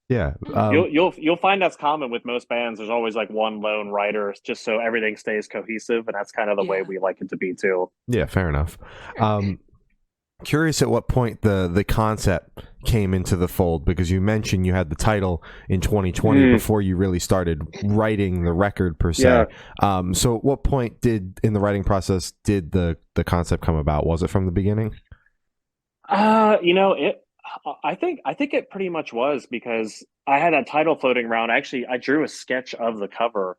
Yeah. You'll find that's common with most bands. There's always like one lone writer, just so everything stays cohesive, and that's kind of the way Yeah. we like it to be too. Yeah, fair enough. Sure. Curious at what point the concept came into the fold, because you mentioned you had the title in 2020 Mm, before you really started writing the record per se. yeah. So at what point did in the writing process did the concept come about? Was it from the beginning? You know, I think it pretty much was because I had that title floating around. Actually, I drew a sketch of the cover,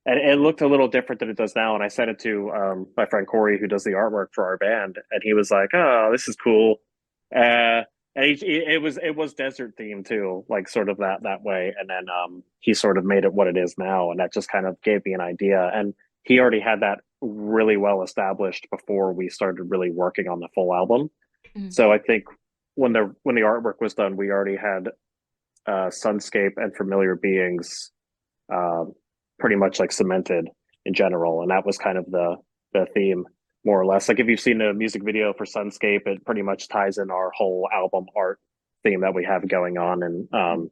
and it looked a little different than it does now. And I sent it to my friend Corey, who does the artwork for our band, and he was like, "Oh, this is cool." And it was desert themed too, like sort of that way. And then he sort of made it what it is now, and that just kind of gave me an idea. And he already had that really well established before we started really working on the full album. Mhm. So I think when the artwork was done, we already had Sunscape and Familiar Beings uh, pretty much like cemented in general, and that was kind of the theme more or less. Like if you've seen the music video for Sunscape, it pretty much ties in our whole album art theme that we have going on. And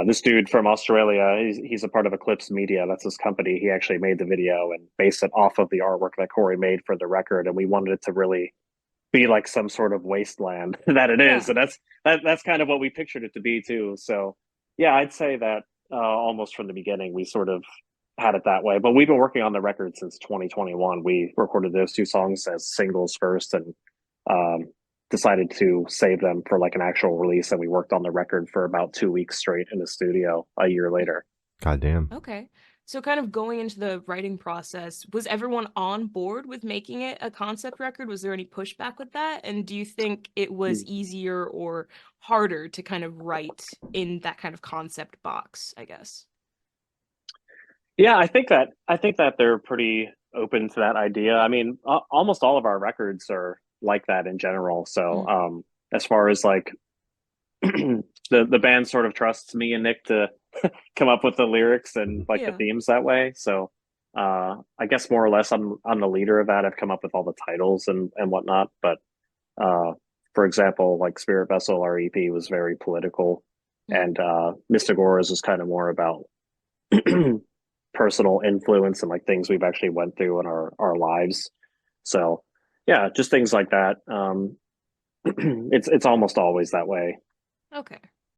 this dude from Australia, he's a part of Eclipse Media. That's his company. He actually made the video and based it off of the artwork that Corey made for the record. And we wanted it to really be like some sort of wasteland that it is, Yeah. and that's kind of what we pictured it to be too. So, yeah, I'd say that almost from the beginning we sort of had it that way. But we've been working on the record since 2021. We recorded those two songs as singles first, and um, decided to save them for like an actual release. And we worked on the record for about 2 weeks straight in the studio a year later. God damn. Okay. So kind of going into the writing process, was everyone on board with making it a concept record? Was there any pushback with that? And do you think it was easier or harder to kind of write in that kind of concept box, I guess? Yeah, I think that they're pretty open to that idea. I mean, almost all of our records are like that in general. So, Mm. as far as like the band sort of trusts me and Nick to come up with the lyrics and like the Yeah. themes that way. So, I guess more or less I'm the leader of that. I've come up with all the titles and whatnot. But uh, for example, like Spirit Vessel, our EP was very political, Mm. and Mystagoras is kind of more about personal influence and like things we've actually went through in our lives. So yeah, just things like that. It's almost always that way. Okay.